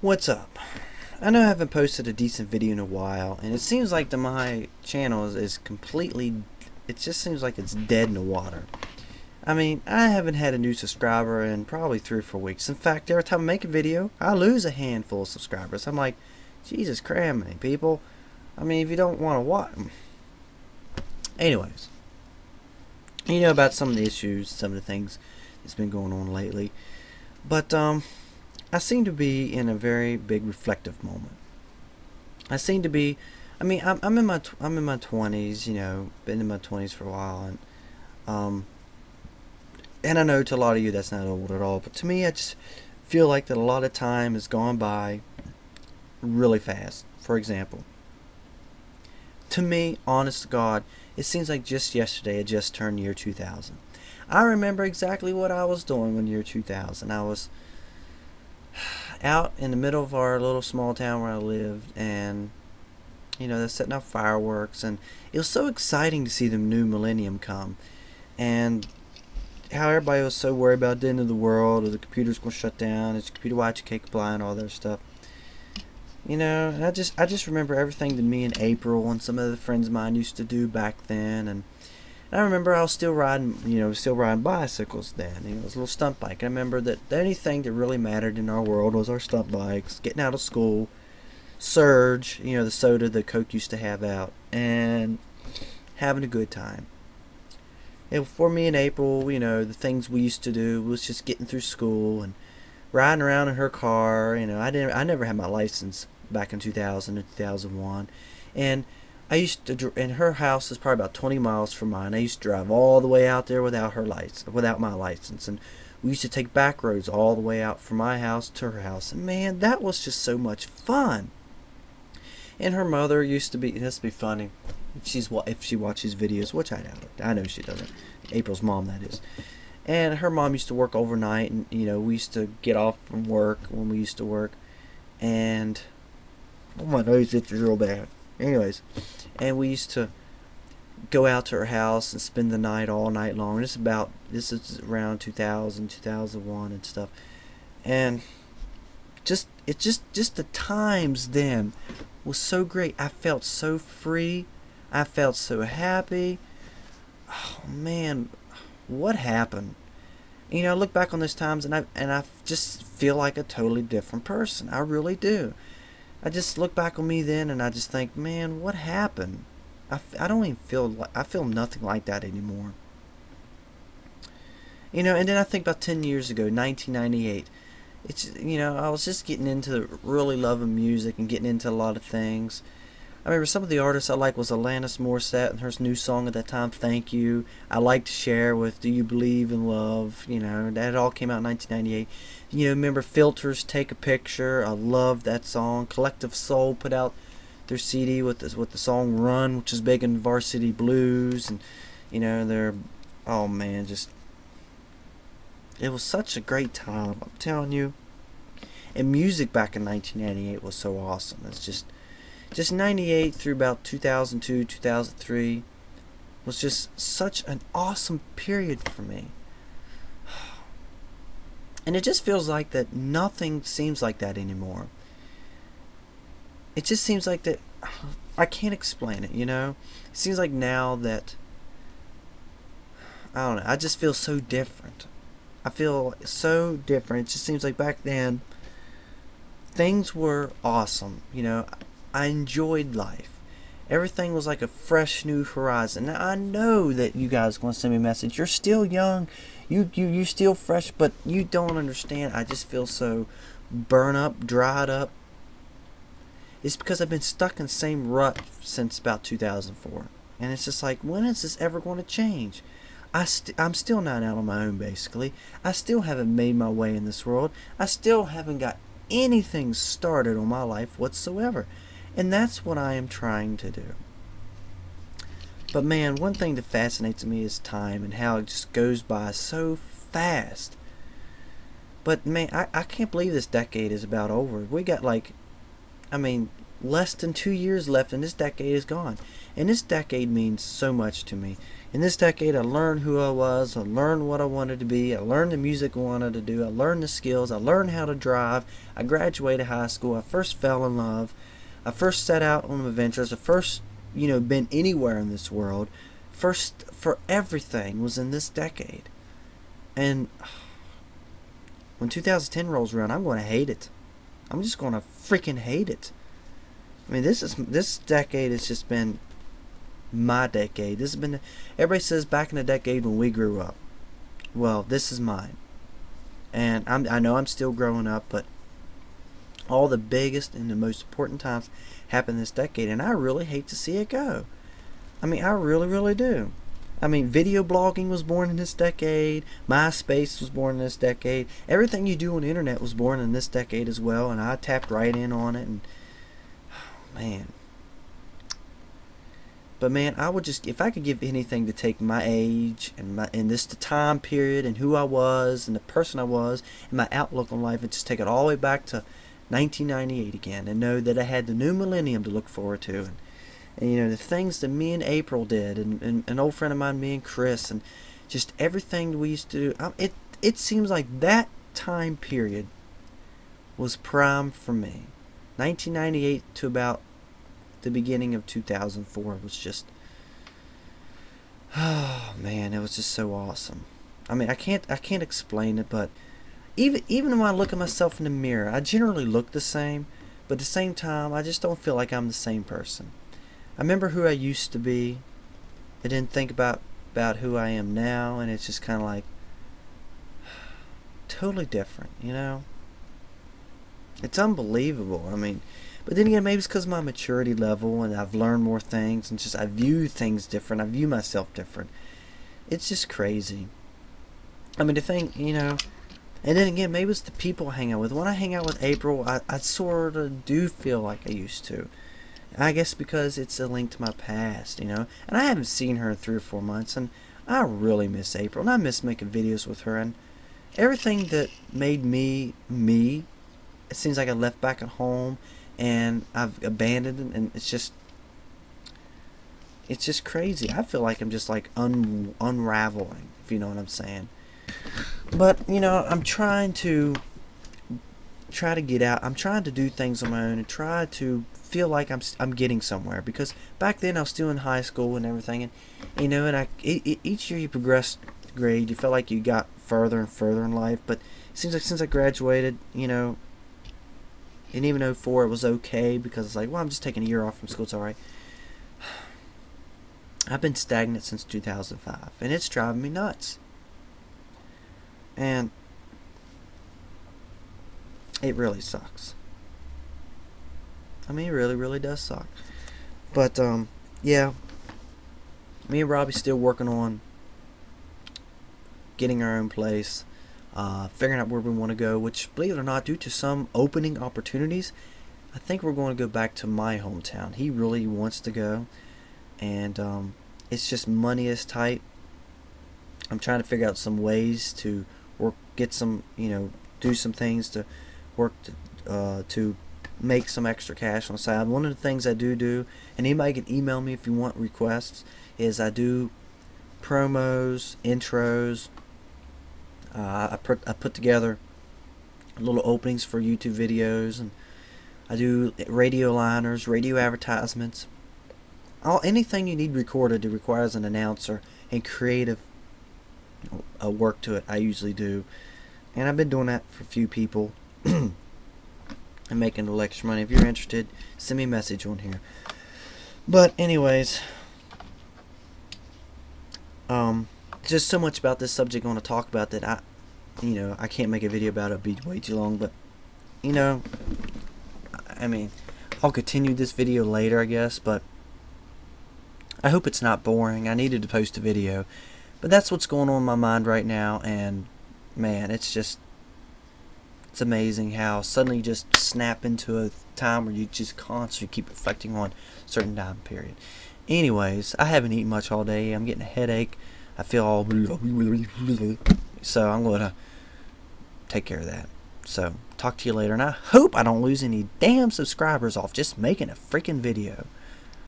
What's up? I know I haven't posted a decent video in a while, and it seems like my channel is completely. It just seems like it's dead in the water. I mean, I haven't had a new subscriber in probably 3 or 4 weeks. In fact, every time I make a video, I lose a handful of subscribers. I'm like, Jesus cramming, people. I mean, if you don't want to watch. Anyways, you know about some of the issues, some of the things that's been going on lately. But, I seem to be in a very big reflective moment. I seem to be. I mean, I'm in my 20s. You know, been in my 20s for a while, um, and I know to a lot of you that's not old at all. But to me, I just feel like that a lot of time has gone by really fast. For example, to me, honest to God, it seems like just yesterday I just turned year 2000. I remember exactly what I was doing when year 2000. I was out in the middle of our little small town where I lived, and they're setting off fireworks, and it was so exciting to see the new millennium come, and how everybody was so worried about the end of the world, or the computer's gonna shut down, is computer Y2K compliant, all that stuff. And I just remember everything that me and April and some of the friends of mine used to do back then, and I remember I was still riding bicycles then. It was a little stunt bike. I remember that the only thing that really mattered in our world was our stunt bikes, getting out of school, Surge, the soda that Coke used to have out, and having a good time. And for me and April, the things we used to do was just getting through school and riding around in her car. I never had my license back in 2000 and 2001, and and her house is probably about 20 miles from mine. I used to drive all the way out there without my license, and we used to take back roads all the way out from my house to her house. And man, that was just so much fun. And her mother used to be. This would be funny if she watches videos, which I doubt it. I know she doesn't. April's mom, that is. And her mom used to work overnight, and we used to get off from work when we used to work, and oh, my nose itches real bad. Anyways, and we used to go out to her house and spend the night all night long. This is around 2000, 2001 and stuff, and just the times then was so great. I felt so free. I felt so happy. Oh man, what happened? I look back on those times, and I just feel like a totally different person. I really do. I just look back on me then, and I just think, man, what happened? I don't even I feel nothing like that anymore. And then I think about 10 years ago, 1998. I was just getting into really loving music and getting into a lot of things. I remember some of the artists I liked was Alanis Morissette and her new song at that time, Thank You. I liked Cher with Do You Believe in Love. That all came out in 1998. Remember Filter's Take a Picture. I loved that song. Collective Soul put out their CD with the song Run, which is big in Varsity Blues. And, they're, oh man, it was such a great time. I'm telling you. And music back in 1998 was so awesome. It's just 98 through about 2002, 2003 was just such an awesome period for me. And it just feels like that nothing seems like that anymore. It just seems like that. I can't explain it, It seems like now that, I don't know, I just feel so different. I feel so different. It just seems like back then things were awesome. I enjoyed life. Everything was like a fresh new horizon. Now I know that you guys are going to send me a message. You're still young. You still fresh, but you don't understand. I just feel so burnt up, dried up. It's because I've been stuck in the same rut since about 2004. And it's just like, when is this ever going to change? I'm still not out on my own, basically. I still haven't made my way in this world. I still haven't got anything started on my life whatsoever. And that's what I am trying to do. But man, one thing that fascinates me is time and how it just goes by so fast. But man, I can't believe this decade is about over. We got like, I mean, less than 2 years left, and this decade is gone. And this decade means so much to me. In this decade, I learned who I was. I learned what I wanted to be. I learned the music I wanted to do. I learned the skills. I learned how to drive. I graduated high school. I first fell in love. I first set out on adventures. I first, been anywhere in this world. First for everything was in this decade. And when 2010 rolls around, I'm going to hate it. I'm just going to freaking hate it. I mean, this decade has just been my decade. This has been, everybody says back in the decade when we grew up. Well, this is mine. And I know I'm still growing up, but all the biggest and the most important times happened this decade, and I really hate to see it go. I mean, I really, really do. I mean, video blogging was born in this decade. MySpace was born in this decade. Everything you do on the internet was born in this decade as well, and I tapped right in on it. And man, but man, I would just, if I could give anything to take my age and this the time period and who I was and the person I was and my outlook on life, and just take it all the way back to 1998 again, and know that I had the new millennium to look forward to, and the things that me and April did, and an old friend of mine, me and Chris, and just everything we used to do. It seems like that time period was prime for me. 1998 to about the beginning of 2004 was just, oh man, it was just so awesome. I mean, I can't explain it, but even when I look at myself in the mirror, I generally look the same, but at the same time, I just don't feel like I'm the same person. I remember who I used to be. I didn't think about who I am now, and it's just kind of like totally different, It's unbelievable. I mean, but then again, maybe it's because of my maturity level, and I've learned more things, and just I view things different. I view myself different. It's just crazy. I mean, the thing, and then again, maybe it's the people I hang out with. When I hang out with April, I sort of do feel like I used to. I guess because it's a link to my past, And I haven't seen her in 3 or 4 months, and I really miss April, and I miss making videos with her, and everything that made me, me, it seems like I left back at home, and I've abandoned it, and it's just crazy. I feel like I'm just like unraveling, if you know what I'm saying. But, I'm trying to get out. I'm trying to do things on my own and try to feel like I'm getting somewhere, because back then I was still in high school and everything, and each year you progressed grade, you felt like you got further and further in life. But it seems like since I graduated, and even 04 it was okay, because it's like, well, I'm just taking a year off from school, it's alright. I've been stagnant since 2005, and it's driving me nuts. And it really sucks. I mean, it really, really does suck. But, yeah. Me and Robbie's still working on getting our own place, figuring out where we want to go, which, believe it or not, due to some opening opportunities, I think we're going to go back to my hometown. He really wants to go, and it's just money is tight. I'm trying to figure out some ways to get some, do some things to work to make some extra cash on the side. One of the things I do, and anybody can email me if you want requests, is I do promos, intros. I put together little openings for YouTube videos, and I do radio liners, radio advertisements. Anything you need recorded that requires an announcer and creative work to it, I usually do. And I've been doing that for a few people and making a little extra money. If you're interested, send me a message on here. But anyways, just so much about this subject I want to talk about that I can't make a video about it. It'd be way too long. But I mean, I'll continue this video later, I guess, but I hope it's not boring. I needed to post a video, but that's what's going on in my mind right now. And man, it's amazing how suddenly you just snap into a time where you just constantly keep reflecting on a certain time period. Anyways, I haven't eaten much all day. I'm getting a headache. I feel all so I'm going to take care of that. So, talk to you later, and I hope I don't lose any damn subscribers off just making a freaking video.